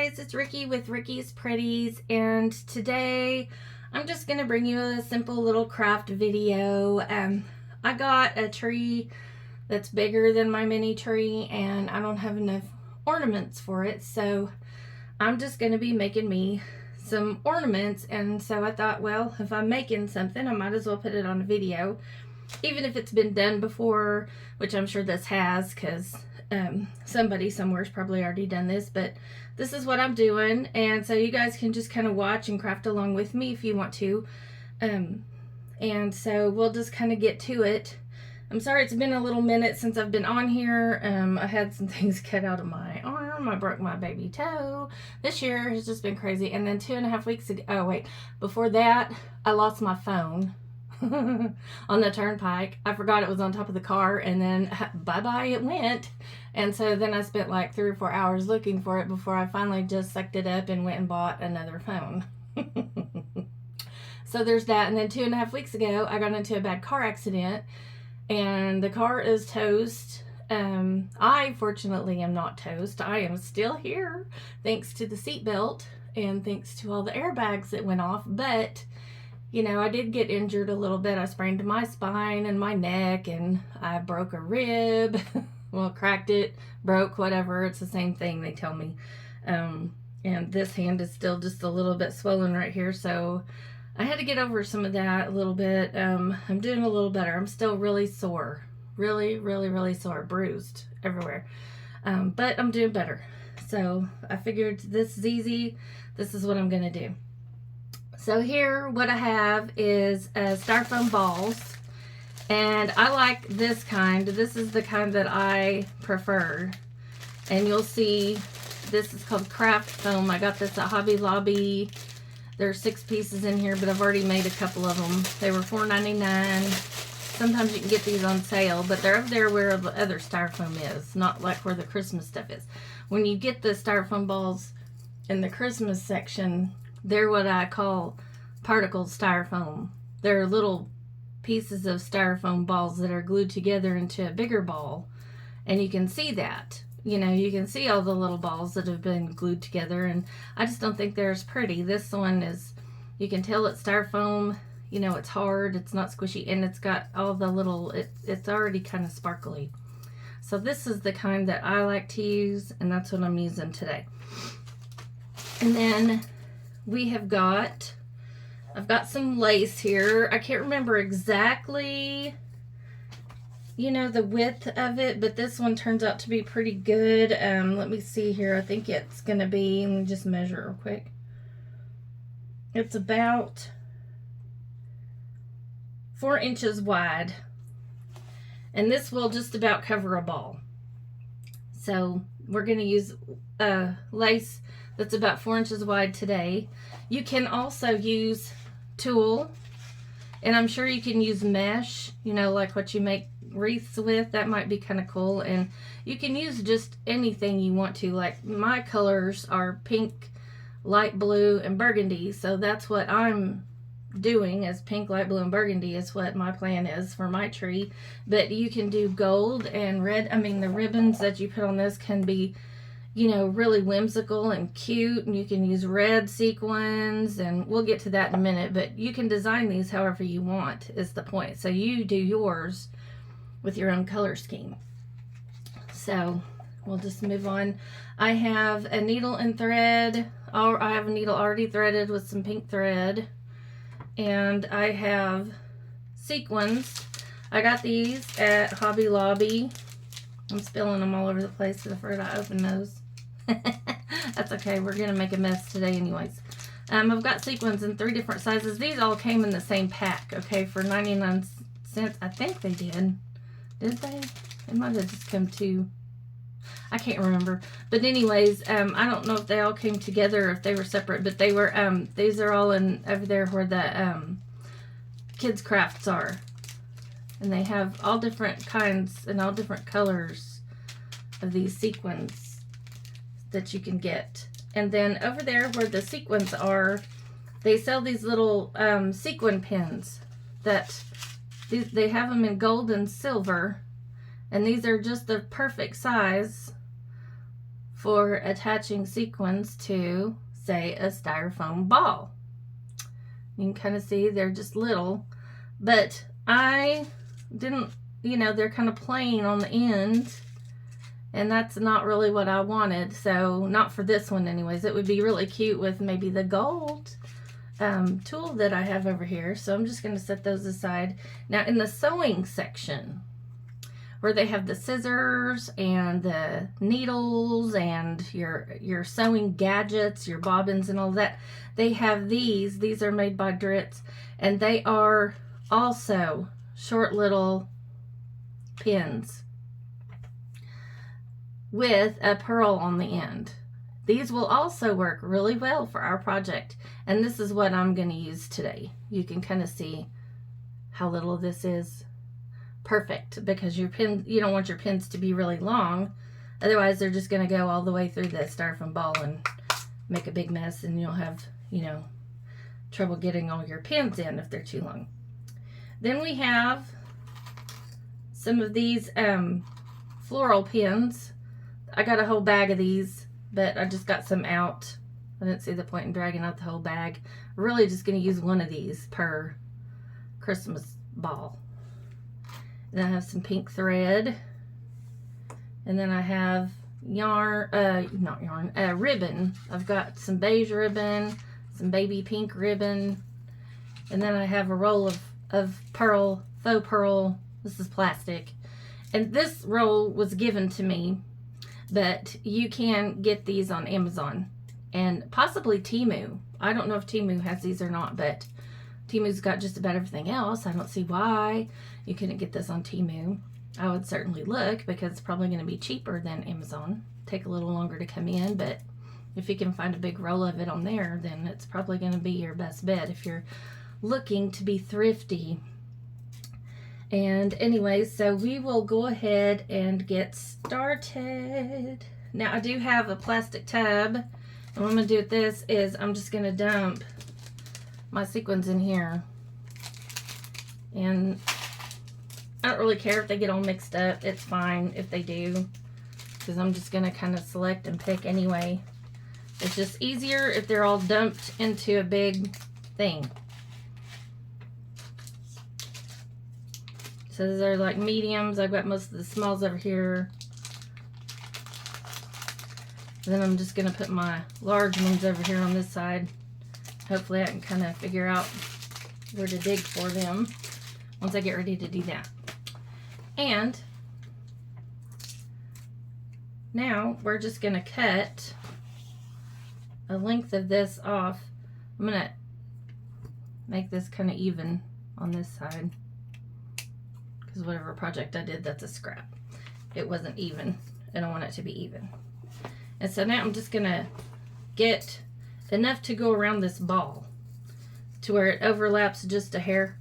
guys, it's Ricky with Ricky's Pretties, and today I'm just going to bring you a simple little craft video. I got a tree that's bigger than my mini tree and I don't have enough ornaments for it, so I'm just going to be making me some ornaments. And so I thought, well, if I'm making something, I might as well put it on a video, even if it's been done before, which I'm sure this has, because somebody somewhere's probably already done this, but this is what I'm doing, and so you guys can just kind of watch and craft along with me if you want to. And so we'll just kind of get to it. I'm sorry it's been a little minute since I've been on here. I had some things cut out of my arm. I broke my baby toe. This year has just been crazy. And then 2.5 weeks ago, oh wait, before that, I lost my phone on the turnpike. I forgot it was on top of the car, and then bye-bye it went. And so then I spent like 3 or 4 hours looking for it before I finally just sucked it up and went and bought another phone. So there's that. And then 2.5 weeks ago, I got into a bad car accident, and the car is toast. I fortunately am not toast. I am still here thanks to the seatbelt and thanks to all the airbags that went off. But you know, I did get injured a little bit. I sprained my spine and my neck, and I broke a rib. Well, cracked it, broke, whatever. It's the same thing, they tell me. And this hand is still just a little bit swollen right here, so I had to get over some of that a little bit. I'm doing a little better. I'm still really sore. Really sore. Bruised everywhere. But I'm doing better. So I figured this is easy. This is what I'm going to do. So here, what I have is styrofoam balls, and I like this kind. This is the kind that I prefer, and you'll see this is called craft foam. I got this at Hobby Lobby. There's 6 pieces in here, but I've already made a couple of them. They were $4.99. Sometimes you can get these on sale, but they're up there where the other styrofoam is, not like where the Christmas stuff is. When you get the styrofoam balls in the Christmas section, they're what I call particle styrofoam. They're little pieces of styrofoam balls that are glued together into a bigger ball, and you can see that. You know, you can see all the little balls that have been glued together, and I just don't think they're as pretty. This one is, you can tell it's styrofoam. You know, it's hard, it's not squishy, and it's got all the little, it's already kind of sparkly. So this is the kind that I like to use, and that's what I'm using today. And then I've got some lace here. I can't remember exactly, you know, the width of it, but this one turns out to be pretty good. Let me see here. I think it's going to be, let me just measure real quick. It's about 4 inches wide, and this will just about cover a ball. So we're going to use lace that's about 4 inches wide today. You can also use tulle, and I'm sure you can use mesh, you know, like what you make wreaths with. That might be kind of cool. And you can use just anything you want to. Like my colors are pink, light blue, and burgundy, so that's what I'm doing, is pink, light blue, and burgundy is what my plan is for my tree. But you can do gold and red. I mean, the ribbons that you put on this can be, you know, really whimsical and cute, and you can use red sequins, and we'll get to that in a minute. But you can design these however you want is the point. So you do yours with your own color scheme. So we'll just move on. I have a needle and thread. I have a needle already threaded with some pink thread, and I have sequins. I got these at Hobby Lobby. I'm spilling them all over the place because I'm afraid I opened those. That's okay. We're going to make a mess today anyways. I've got sequins in 3 different sizes. These all came in the same pack, okay, for 99 cents. I think they did. Did they? It might have just come to, I can't remember. But anyways, I don't know if they all came together or if they were separate, but they were, these are all in over there where the kids crafts are. And they have all different kinds and all different colors of these sequins that you can get. And then over there where the sequins are, they sell these little sequin pins that they have them in gold and silver, and these are just the perfect size for attaching sequins to, say, a styrofoam ball. You can kind of see they're just little, but I didn't, you know, they're kind of plain on the end, and that's not really what I wanted. So not for this one anyways. It would be really cute with maybe the gold tool that I have over here. So I'm just going to set those aside. Now in the sewing section, where they have the scissors and the needles and your sewing gadgets, your bobbins and all that, they have these. These are made by Dritz, and they are also short little pins with a pearl on the end. These will also work really well for our project, and this is what I'm going to use today. You can kind of see how little this is. Perfect, because your pin, you don't want your pins to be really long, otherwise they're just going to go all the way through the styrofoam ball and make a big mess, and you'll have, you know, trouble getting all your pins in if they're too long. Then we have some of these floral pins. I got a whole bag of these, but I just got some out. I didn't see the point in dragging out the whole bag. We're really just going to use one of these per Christmas ball. And I have some pink thread. And then I have yarn, ribbon. I've got some beige ribbon, some baby pink ribbon. And then I have a roll of pearl, faux pearl. This is plastic. And this roll was given to me, but you can get these on Amazon and possibly Temu. I don't know if Temu has these or not, but Temu's got just about everything else. I don't see why you couldn't get this on Temu. I would certainly look, because it's probably going to be cheaper than Amazon. Take a little longer to come in, but if you can find a big roll of it on there, then it's probably going to be your best bet if you're looking to be thrifty. And anyway, so we will go ahead and get started. Now I do have a plastic tub, and what I'm going to do with this is I'm just going to dump my sequins in here. And I don't really care if they get all mixed up. It's fine if they do, because I'm just going to kind of select and pick anyway. It's just easier if they're all dumped into a big thing. So these are like mediums. I've got most of the smalls over here. Then I'm just going to put my large ones over here on this side. Hopefully I can kind of figure out where to dig for them once I get ready to do that. And now we're just going to cut a length of this off. I'm going to make this kind of even on this side, because whatever project I did, that's a scrap. It wasn't even, and I want it to be even. And so now I'm just going to get enough to go around this ball to where it overlaps just a hair.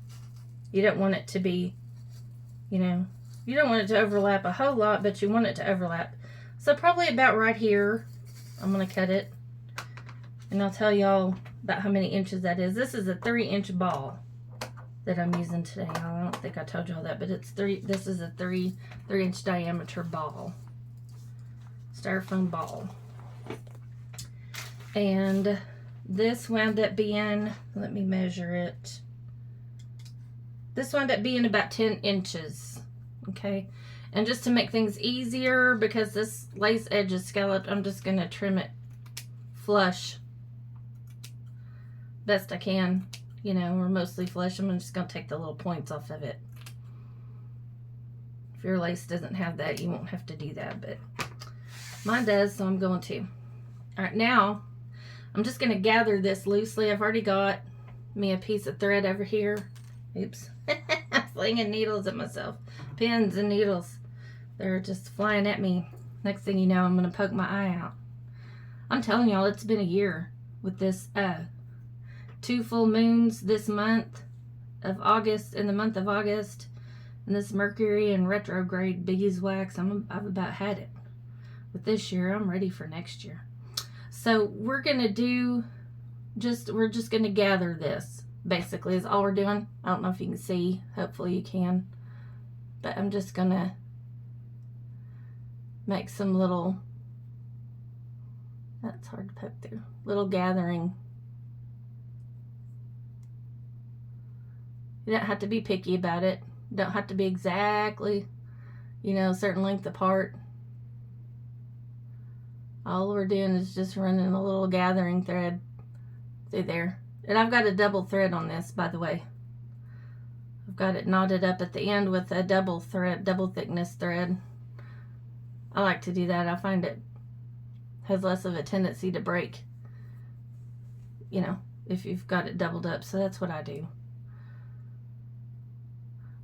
You don't want it to be, you know, you don't want it to overlap a whole lot, but you want it to overlap. So probably about right here, I'm going to cut it. And I'll tell y'all about how many inches that is. This is a 3-inch ball that I'm using today. I don't think I told y'all that, but it's this is a 3-inch diameter ball. Styrofoam ball. And this wound up being, let me measure it. This wound up being about 10 inches. Okay. And just to make things easier, because this lace edge is scalloped, I'm just going to trim it flush best I can. You know, we're mostly flush. I'm just going to take the little points off of it. If your lace doesn't have that, you won't have to do that, but mine does, so I'm going to. All right, now I'm just going to gather this loosely. I've already got me a piece of thread over here. Oops. I'm flinging needles at myself. Pins and needles. They're just flying at me. Next thing you know, I'm going to poke my eye out. I'm telling y'all, it's been a year with this 2 full moons this month of August, in the month of August, and this Mercury and retrograde beeswax. I've about had it. With this year, I'm ready for next year. So we're going to do, we're just going to gather this, basically, is all we're doing. I don't know if you can see. Hopefully you can. But I'm just going to make some little That's hard to poke through. Little gathering. You don't have to be picky about it. You don't have to be exactly, you know, a certain length apart. All we're doing is just running a little gathering thread through there. And I've got a double thread on this, by the way. I've got it knotted up at the end with a double thickness thread. I like to do that. I find it has less of a tendency to break, you know, if you've got it doubled up. So that's what I do.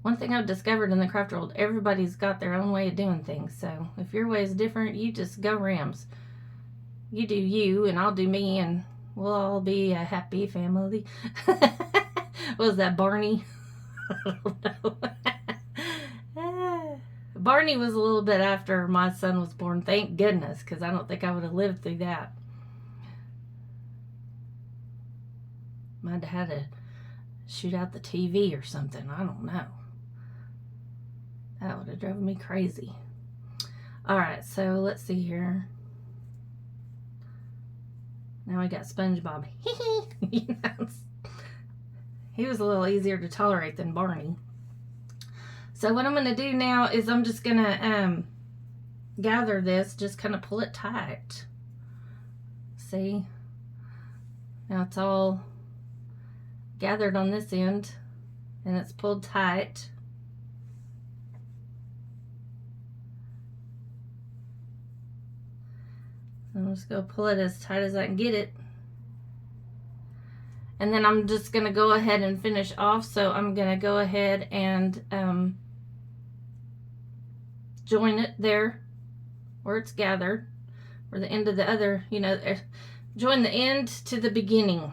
One thing I've discovered in the craft world, everybody's got their own way of doing things. So if your way is different, you just go Rams. You do you, and I'll do me, and we'll all be a happy family. What was that, Barney? I don't know. Barney was a little bit after my son was born. Thank goodness, because I don't think I would have lived through that. Might have had to shoot out the TV or something. I don't know. That would have driven me crazy. All right, so let's see here. Now we got SpongeBob. You know, he was a little easier to tolerate than Barney. So what I'm going to do now is I'm just going to gather this, just kind of pull it tight. See? Now it's all gathered on this end, and it's pulled tight. I'm just going to pull it as tight as I can get it. And then I'm just going to go ahead and finish off. So I'm going to go ahead and join it there where it's gathered, or the end of the other, you know, join the end to the beginning.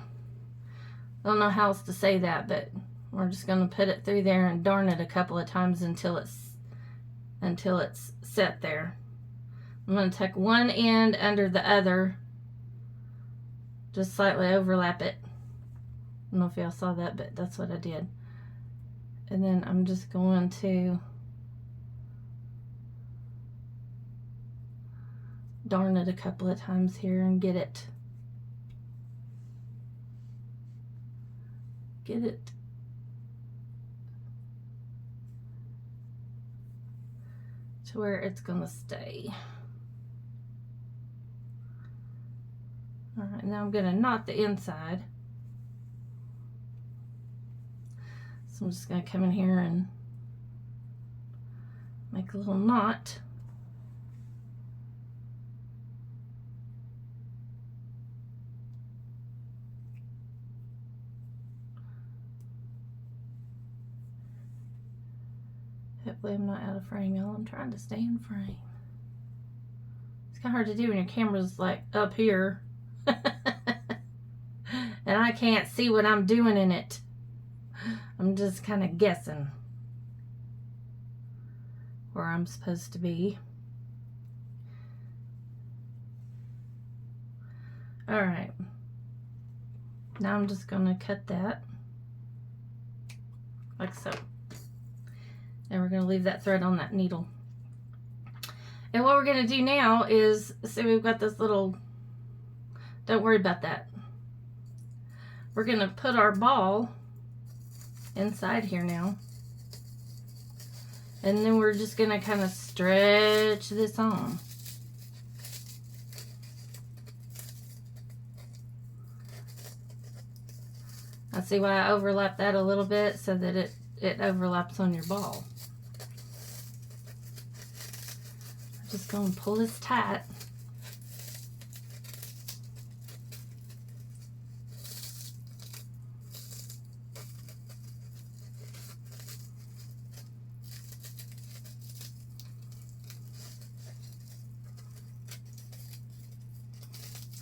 I don't know how else to say that, but we're just going to put it through there and darn it a couple of times until it's set there. I'm going to tuck one end under the other, just slightly overlap it. I don't know if y'all saw that, but that's what I did. And then I'm just going to darn it a couple of times here and get it to where it's going to stay. All right, now I'm going to knot the inside. So I'm just going to come in here and make a little knot. Hopefully I'm not out of frame, y'all. I'm trying to stay in frame. It's kind of hard to do when your camera's like up here. And I can't see what I'm doing in it. I'm just kind of guessing where I'm supposed to be. All right. Now I'm just going to cut that like so. And we're going to leave that thread on that needle. And what we're going to do now is, see, we've got this little, don't worry about that. We're going to put our ball inside here now. And then we're just going to kind of stretch this on. I see why I overlap that a little bit so that it overlaps on your ball. Just going to pull this tight.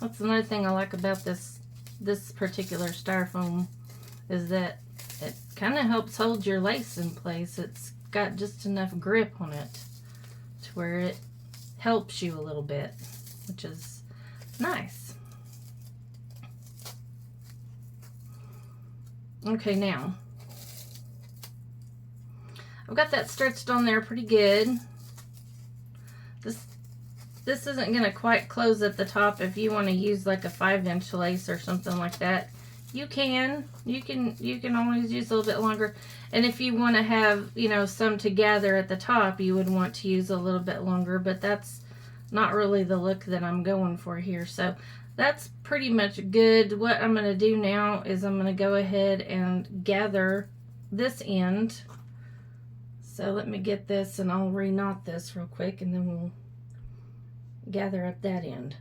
That's another thing I like about this particular styrofoam, is that it kind of helps hold your lace in place. It's got just enough grip on it to where it helps you a little bit, which is nice. Okay, now I've got that stretched on there pretty good. This this isn't going to quite close at the top. If you want to use like a 5-inch lace or something like that, you can always use a little bit longer. And if you want to have, you know, some to gather at the top, you would want to use a little bit longer, but that's not really the look that I'm going for here. So that's pretty much good. What I'm going to do now is I'm going to go ahead and gather this end. So let me get this, and I'll re-knot this real quick, and then we'll gather up that end.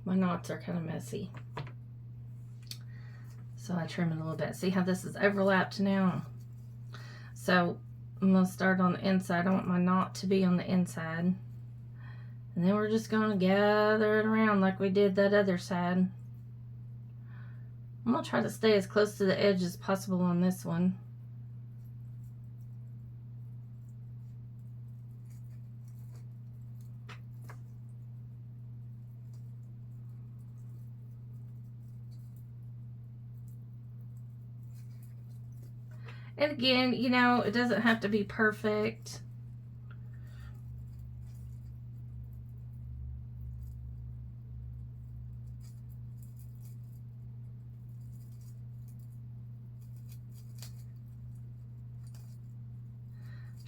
My knots are kind of messy, so I trim it a little bit. See how this is overlapped now? So I'm going to start on the inside. I want my knot to be on the inside. And then we're just going to gather it around like we did that other side. I'm going to try to stay as close to the edge as possible on this one. And again, you know, it doesn't have to be perfect.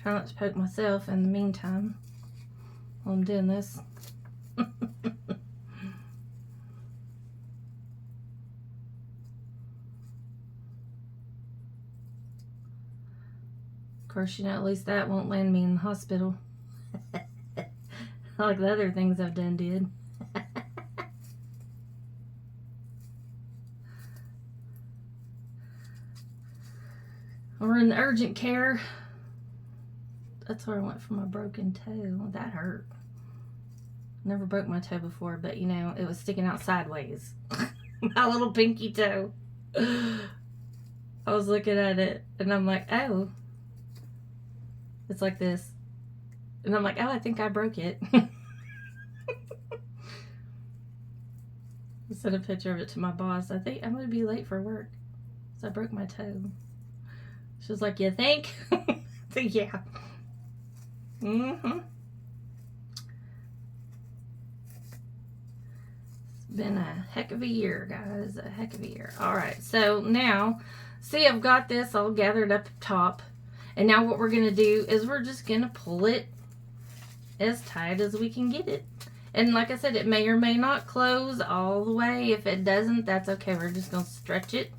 Try not to poke myself in the meantime while I'm doing this. Of course, you know, at least that won't land me in the hospital. Like the other things I've done did. Or in urgent care. That's where I went for my broken toe. That hurt. Never broke my toe before, but you know, it was sticking out sideways. My little pinky toe. I was looking at it and I'm like, oh. It's like this. And I'm like, oh, I think I broke it. I sent a picture of it to my boss. I think I'm going to be late for work. So I broke my toe. She was like, you think? I said, yeah. Mm-hmm. It's been a heck of a year, guys. A heck of a year. All right. So now, see, I've got this all gathered up top. And now what we're going to do is we're just going to pull it as tight as we can get it. And like I said, it may or may not close all the way. If it doesn't, that's okay. We're just going to stretch it.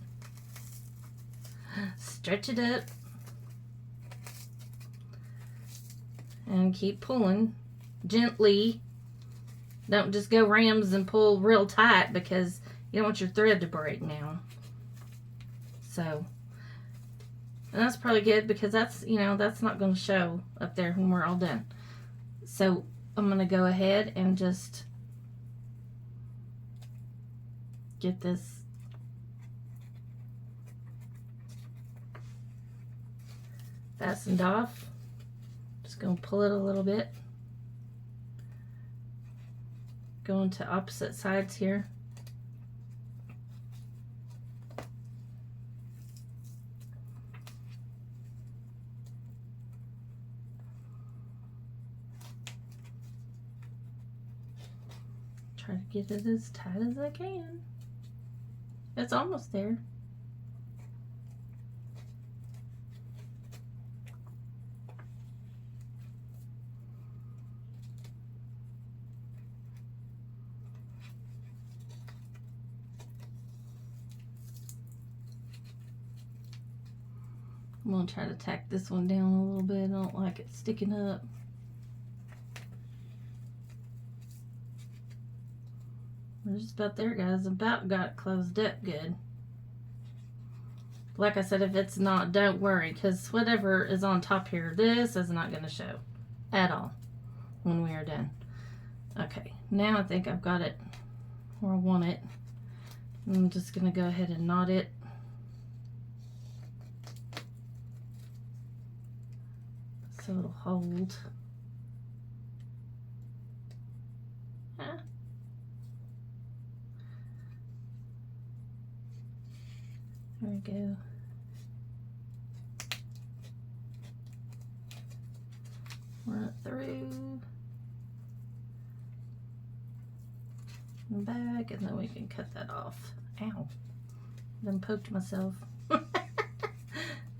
Stretch it up. And keep pulling gently. Don't just go rams and pull real tight because you don't want your thread to break now. So, and that's probably good because that's, you know, that's not going to show up there when we're all done. So I'm going to go ahead and just get this fastened off. Just going to pull it a little bit. Going to opposite sides here. Try to get it as tight as I can. It's almost there. I'm going to try to tack this one down a little bit. I don't like it sticking up. We're just about there, guys. About got it closed up good. Like I said, if it's not, don't worry, because whatever is on top here, this is not going to show at all when we are done. Okay, now I think I've got it where I want it. I'm just going to go ahead and knot it. So it'll hold. There we go. through and back, and then we can cut that off. Ow. Then poked myself. I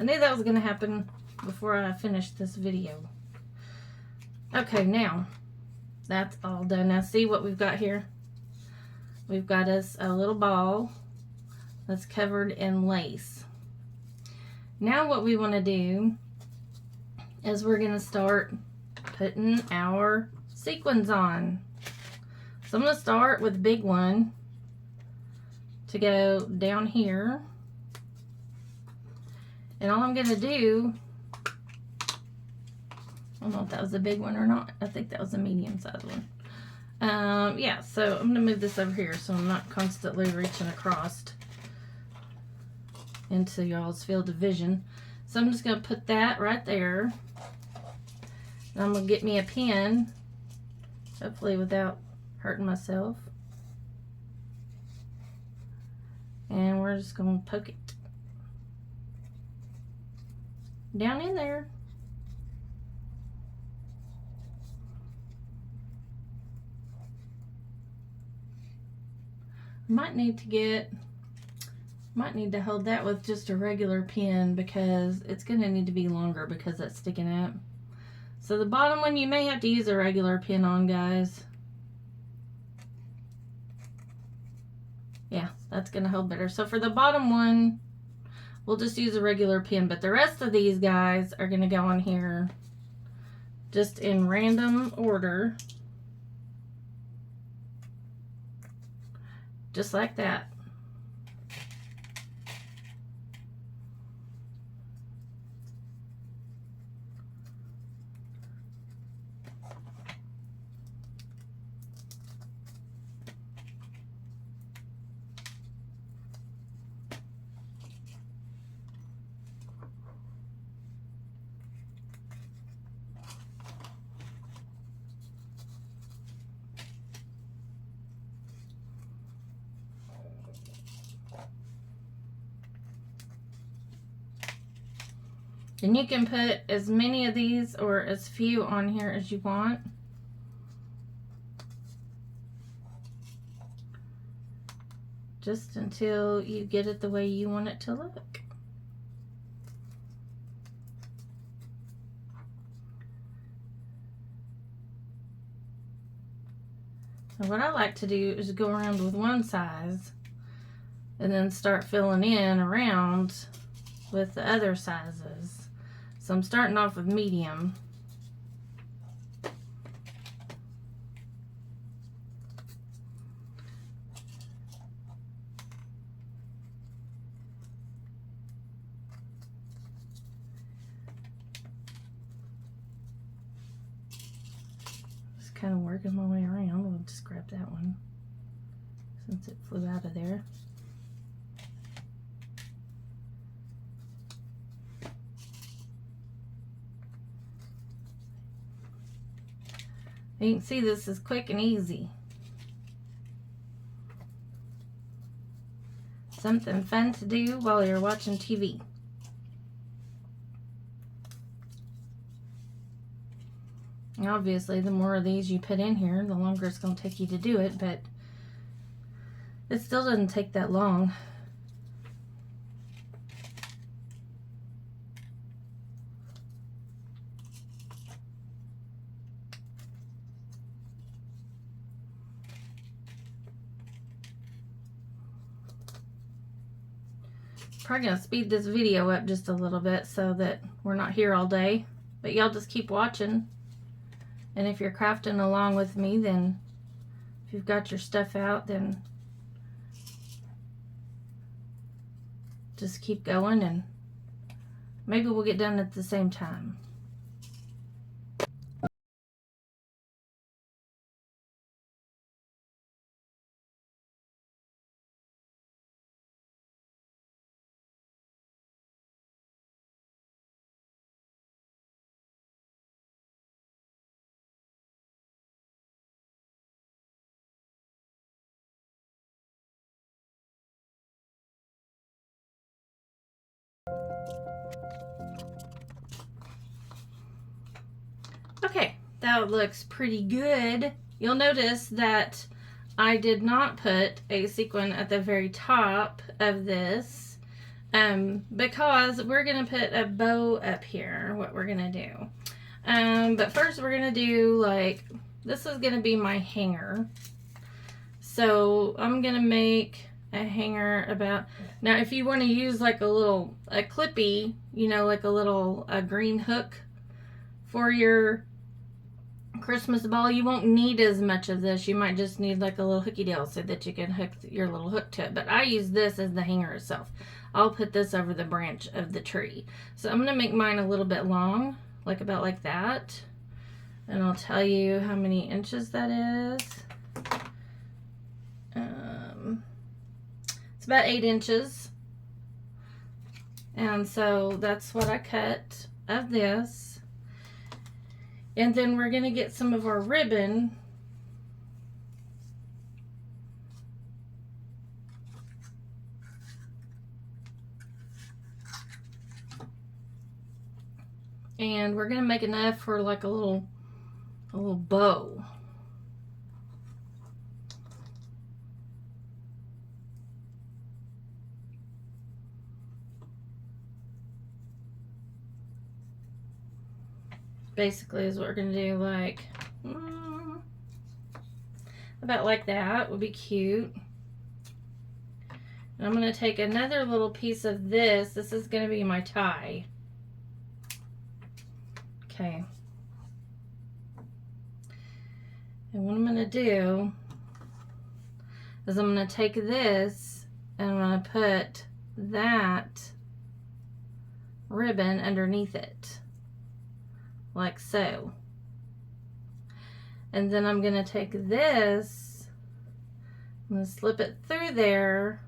knew that was going to happen before I finished this video. Okay, now that's all done. Now see what we've got here? We've got us a little ball that's covered in lace. Now what we want to do is we're going to start putting our sequins on. So I'm going to start with the big one to go down here. And all I'm going to do, I don't know if that was a big one or not. I think that was a medium sized one. Yeah, so I'm going to move this over here so I'm not constantly reaching across into y'all's field of vision. So I'm just going to put that right there. And I'm going to get me a pin, hopefully without hurting myself. And we're just going to poke it down in there. Might need to hold that with just a regular pin because it's going to need to be longer because that's sticking out. So the bottom one you may have to use a regular pin on, guys. Yeah, that's going to hold better. So for the bottom one, we'll just use a regular pin, but the rest of these guys are going to go on here just in random order. Just like that. And you can put as many of these or as few on here as you want. Just until you get it the way you want it to look. And what I like to do is go around with one size and then start filling in around with the other sizes. So I'm starting off with medium. Just kind of working my way around. We'll just grab that one since it flew out of there. You can see this is quick and easy. Something fun to do while you're watching TV. And obviously, the more of these you put in here, the longer it's going to take you to do it, but it still doesn't take that long. Probably gonna speed this video up just a little bit so that we're not here all day, but y'all just keep watching. And if you're crafting along with me, then if you've got your stuff out, then just keep going and maybe we'll get done at the same time. Okay, That looks pretty good. You'll notice that I did not put a sequin at the very top of this because we're going to put a bow up here, what we're going to do. But first we're going to do, like, this is going to be my hanger. So I'm going to make a hanger about, now if you want to use like a clippy, you know, like a green hook for your Christmas ball, you won't need as much of this. You might just need like a little hooky deal so that you can hook your little hook to it. But I use this as the hanger itself. I'll put this over the branch of the tree. So I'm going to make mine a little bit long, like about like that. And I'll tell you how many inches that is. It's about 8 inches. And so that's what I cut of this. And then we're going to get some of our ribbon. And we're going to make enough for like a little bow. Basically is what we're going to do, like about like that would be cute. And I'm going to take another little piece of this. This is going to be my tie. Okay. And what I'm going to do is I'm going to take this and I'm going to put that ribbon underneath it, like so. And then I'm going to take this, I'm going to slip it through there,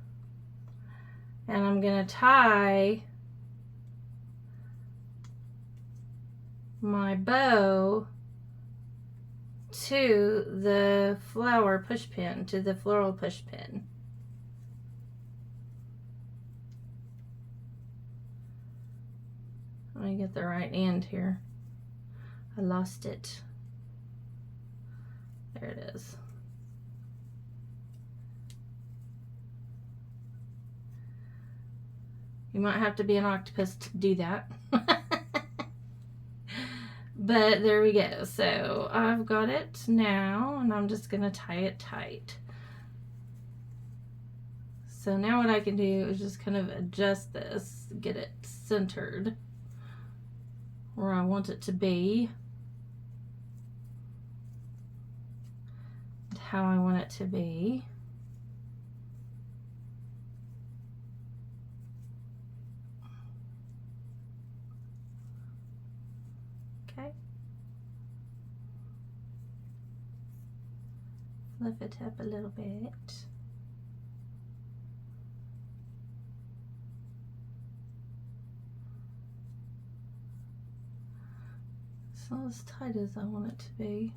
and I'm going to tie my bow to the flower push pin, to the floral push pin. Let me get the right end here. I lost it. There it is. You might have to be an octopus to do that. But there we go. So I've got it now, and I'm just going to tie it tight. So now what I can do is just kind of adjust this, get it centered where I want it to be, and how I want it to be. Okay. Fluff it up a little bit. It's not as tight as I want it to be.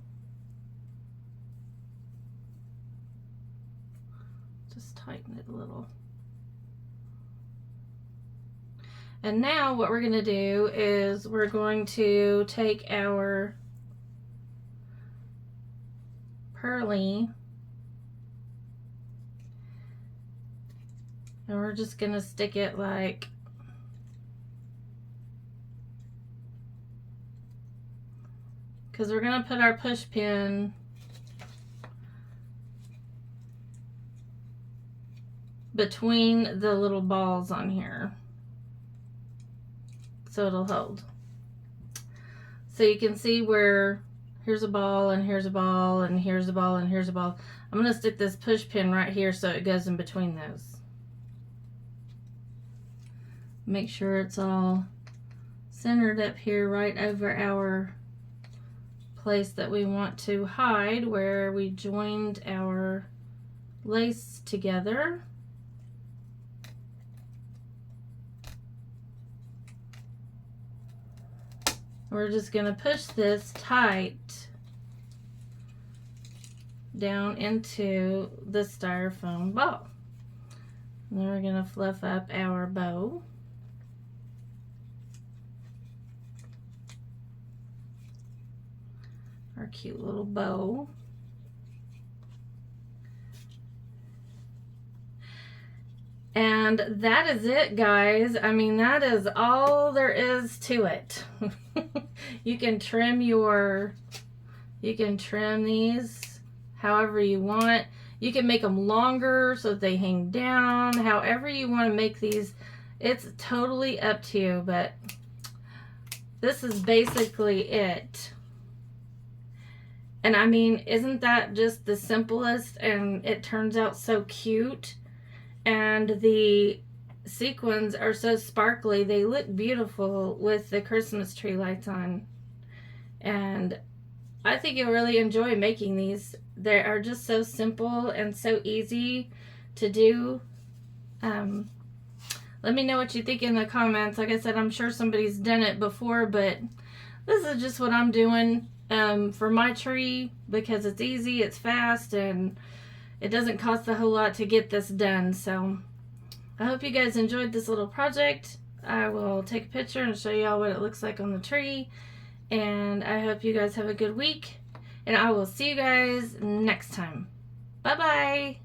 Just tighten it a little. And now what we're going to do is we're going to take our pearly and we're just going to stick it like because we're going to put our push pin between the little balls on here, so it'll hold. So you can see where here's a ball and here's a ball and here's a ball and here's a ball. I'm going to stick this push pin right here so it goes in between those. Make sure it's all centered up here right over our place that we want to hide where we joined our lace together. We're just going to push this tight down into the styrofoam ball. And then we're going to fluff up our bow. cute little bow. And that is it, guys. I mean, that is all there is to it. You can trim these however you want. You can make them longer so that they hang down. However you want to make these, it's totally up to you, but this is basically it. And I mean, isn't that just the simplest? And it turns out so cute. And the sequins are so sparkly. They look beautiful with the Christmas tree lights on. And I think you'll really enjoy making these. They are just so simple and so easy to do. Let me know what you think in the comments. Like I said, I'm sure somebody's done it before, but this is just what I'm doing for my tree because it's easy, it's fast, and it doesn't cost a whole lot to get this done. So I hope you guys enjoyed this little project. I will take a picture and show y'all what it looks like on the tree. And I hope you guys have a good week. And I will see you guys next time. Bye-bye.